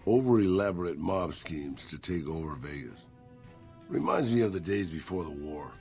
Over-elaborate mob schemes to take over Vegas. Reminds me of the days before the war.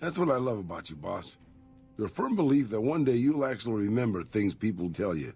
That's what I love about you, boss. Your firm belief that one day you'll actually remember things people tell you.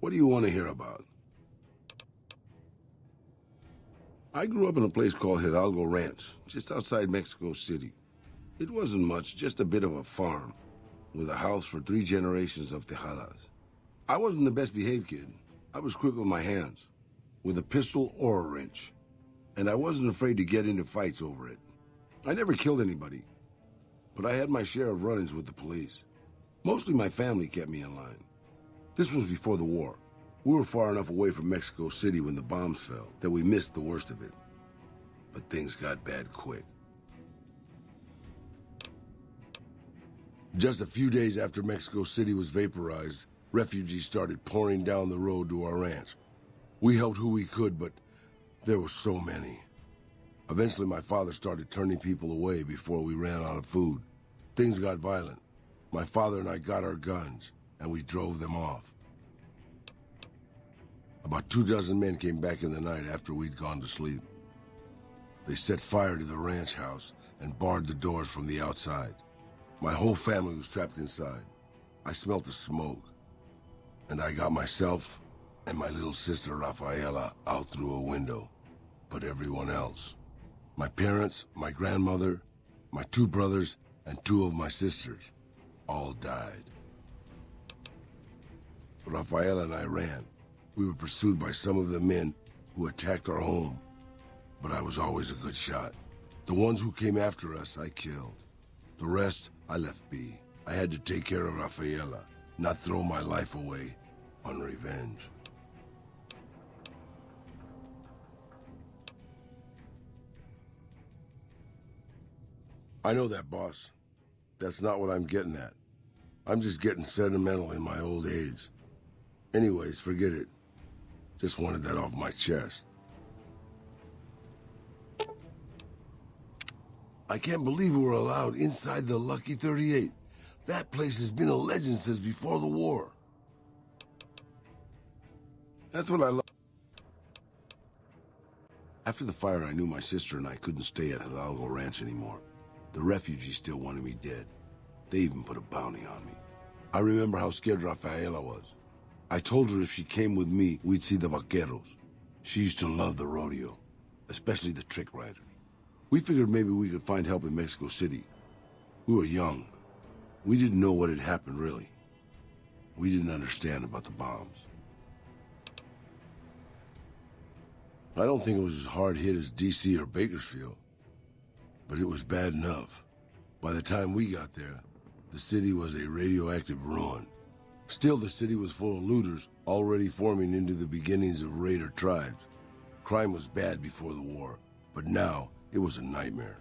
What do you want to hear about? I grew up in a place called Hidalgo Ranch, just outside Mexico City. It wasn't much, just a bit of a farm, with a house for 3 generations of Tejadas. I wasn't the best behaved kid. I was quick with my hands, with a pistol or a wrench. And I wasn't afraid to get into fights over it. I never killed anybody, but I had my share of run-ins with the police. Mostly my family kept me in line. This was before the war. We were far enough away from Mexico City when the bombs fell that we missed the worst of it. But things got bad quick. Just a few days after Mexico City was vaporized, refugees started pouring down the road to our ranch. We helped who we could, but there were so many. Eventually, my father started turning people away before we ran out of food. Things got violent. My father and I got our guns, and we drove them off. About 24 men came back in the night after we'd gone to sleep. They set fire to the ranch house and barred the doors from the outside. My whole family was trapped inside. I smelt the smoke. And I got myself and my little sister Rafaela out through a window. But everyone else, my parents, my grandmother, my 2 brothers, and 2 of my sisters, all died. Rafaela and I ran. We were pursued by some of the men who attacked our home. But I was always a good shot. The ones who came after us, I killed. The rest, I left be. I had to take care of Rafaela, not throw my life away on revenge. I know that, boss. That's not what I'm getting at. I'm just getting sentimental in my old age. Anyways, forget it. Just wanted that off my chest. I can't believe we were allowed inside the Lucky 38. That place has been a legend since before the war. That's what I love. After the fire, I knew my sister and I couldn't stay at Hidalgo Ranch anymore. The refugees still wanted me dead. They even put a bounty on me. I remember how scared Rafaela was. I told her if she came with me, we'd see the Vaqueros. She used to love the rodeo, especially the trick riders. We figured maybe we could find help in Mexico City. We were young. We didn't know what had happened, really. We didn't understand about the bombs. I don't think it was as hard hit as D.C. or Bakersfield, but it was bad enough. By the time we got there, the city was a radioactive ruin. Still, the city was full of looters, already forming into the beginnings of raider tribes. Crime was bad before the war, but now it was a nightmare.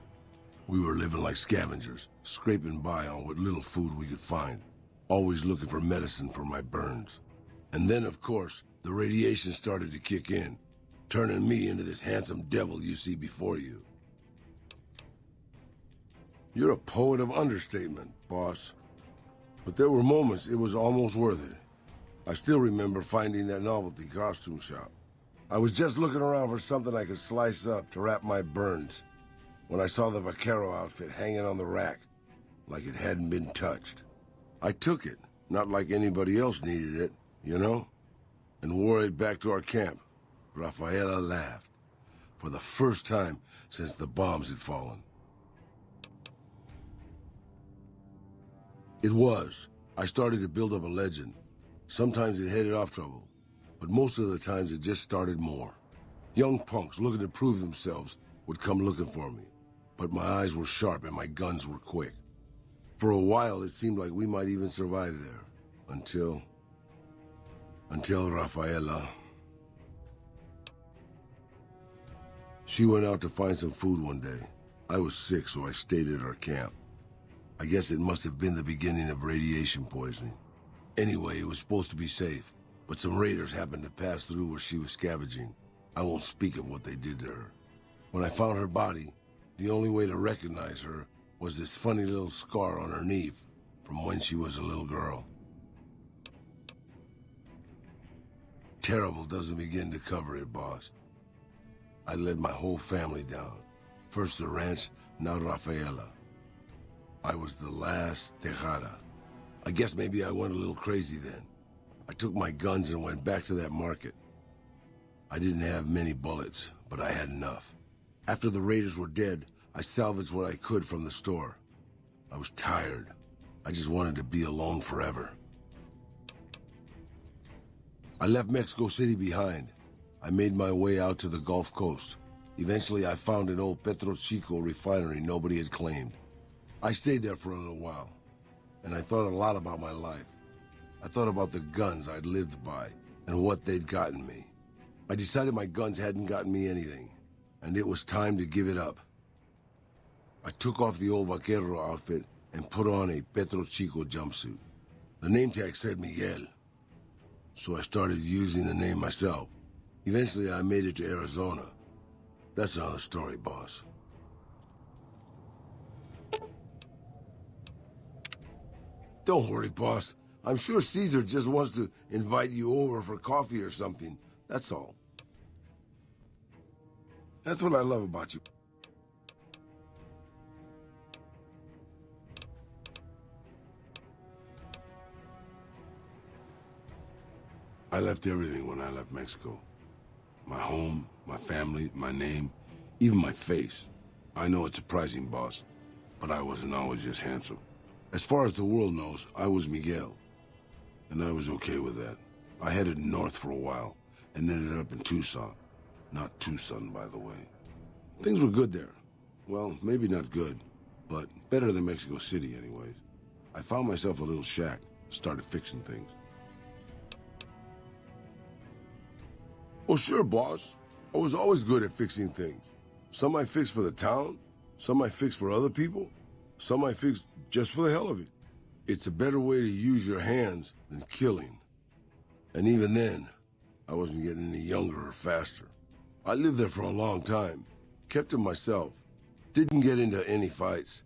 We were living like scavengers, scraping by on what little food we could find, always looking for medicine for my burns. And then, of course, the radiation started to kick in, turning me into this handsome devil you see before you. You're a poet of understatement, boss. But there were moments it was almost worth it. I still remember finding that novelty costume shop. I was just looking around for something I could slice up to wrap my burns when I saw the Vaquero outfit hanging on the rack, like it hadn't been touched. I took it, not like anybody else needed it, you know, and wore it back to our camp. Rafaela laughed, for the first time since the bombs had fallen. It was. I started to build up a legend. Sometimes it headed off trouble, but most of the times it just started more. Young punks looking to prove themselves would come looking for me, but my eyes were sharp and my guns were quick. For a while, it seemed like we might even survive there, until Rafaela. She went out to find some food one day. I was sick, so I stayed at our camp. I guess it must have been the beginning of radiation poisoning. Anyway, it was supposed to be safe, but some raiders happened to pass through where she was scavenging. I won't speak of what they did to her. When I found her body, the only way to recognize her was this funny little scar on her knee from when she was a little girl. Terrible doesn't begin to cover it, boss. I led my whole family down. First the ranch, now Rafaela. I was the last Tejada. I guess maybe I went a little crazy then. I took my guns and went back to that market. I didn't have many bullets, but I had enough. After the raiders were dead, I salvaged what I could from the store. I was tired. I just wanted to be alone forever. I left Mexico City behind. I made my way out to the Gulf Coast. Eventually, I found an old Petro Chico refinery nobody had claimed. I stayed there for a little while, and I thought a lot about my life. I thought about the guns I'd lived by and what they'd gotten me. I decided my guns hadn't gotten me anything, and it was time to give it up. I took off the old Vaquero outfit and put on a Petro Chico jumpsuit. The name tag said Miguel, so I started using the name myself. Eventually, I made it to Arizona. That's another story, boss. Don't worry, boss. I'm sure Caesar just wants to invite you over for coffee or something. That's all. That's what I love about you. I left everything when I left Mexico. My home, my family, my name, even my face. I know it's surprising, boss, but I wasn't always just handsome. As far as the world knows, I was Miguel, and I was okay with that. I headed north for a while, and ended up in Tucson. Not Tucson, by the way. Things were good there. Well, maybe not good, but better than Mexico City anyways. I found myself a little shack, started fixing things. Well, sure, boss. I was always good at fixing things. Some I fixed for the town, some I fixed for other people, some I fixed just for the hell of it. It's a better way to use your hands than killing. And even then, I wasn't getting any younger or faster. I lived there for a long time, kept to myself, didn't get into any fights.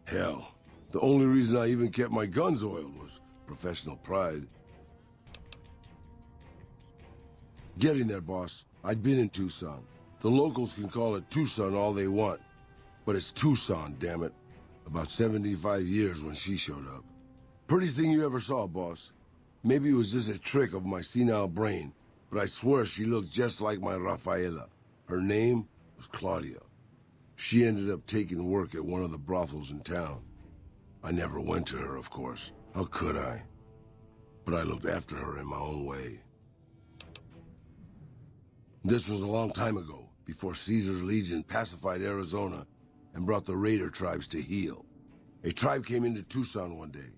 Hell, the only reason I even kept my guns oiled was professional pride. Getting there, boss. I'd been in Tucson. The locals can call it Tucson all they want, but it's Tucson, damn it. About 75 years when she showed up. Prettiest thing you ever saw, boss. Maybe it was just a trick of my senile brain, but I swear she looked just like my Rafaela. Her name was Claudia. She ended up taking work at one of the brothels in town. I never went to her, of course. How could I? But I looked after her in my own way. This was a long time ago, before Caesar's Legion pacified Arizona and brought the raider tribes to heel. A tribe came into Tucson one day.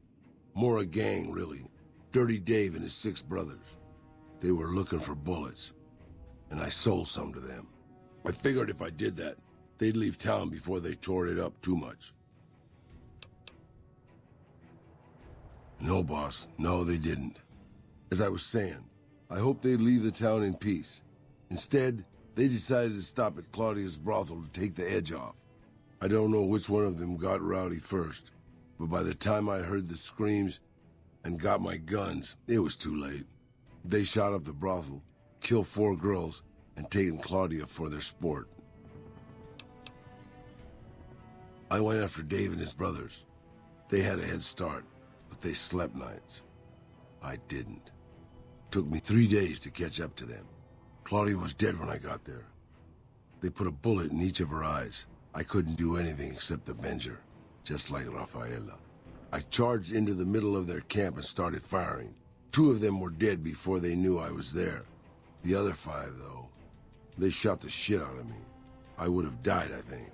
More a gang, really. Dirty Dave and his 6 brothers. They were looking for bullets, and I sold some to them. I figured if I did that, they'd leave town before they tore it up too much. No, boss. No, they didn't. As I was saying, I hoped they'd leave the town in peace. Instead, they decided to stop at Claudia's brothel to take the edge off. I don't know which one of them got rowdy first, but by the time I heard the screams and got my guns, it was too late. They shot up the brothel, killed 4 girls, and taken Claudia for their sport. I went after Dave and his brothers. They had a head start, but they slept nights. I didn't. Took me 3 days to catch up to them. Claudia was dead when I got there. They put a bullet in each of her eyes. I couldn't do anything except avenge her, just like Rafaela. I charged into the middle of their camp and started firing. 2 of them were dead before they knew I was there. The other 5, though, they shot the shit out of me. I would have died, I think,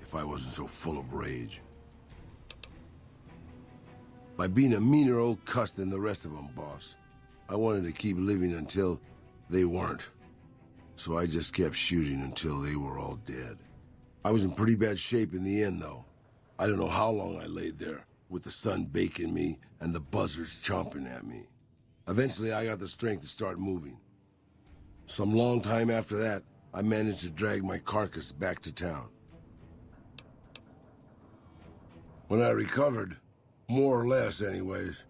if I wasn't so full of rage. By being a meaner old cuss than the rest of them, boss. I wanted to keep living until they weren't. So I just kept shooting until they were all dead. I was in pretty bad shape in the end, though. I don't know how long I laid there, with the sun baking me and the buzzards chomping at me. Eventually, I got the strength to start moving. Some long time after that, I managed to drag my carcass back to town. When I recovered, more or less anyways,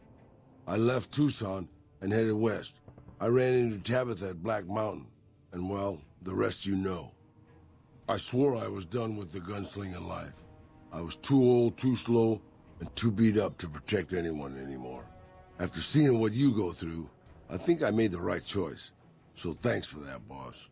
I left Tucson and headed west. I ran into Tabitha at Black Mountain, and well, the rest you know. I swore I was done with the gunslinging life. I was too old, too slow, and too beat up to protect anyone anymore. After seeing what you go through, I think I made the right choice. So thanks for that, boss.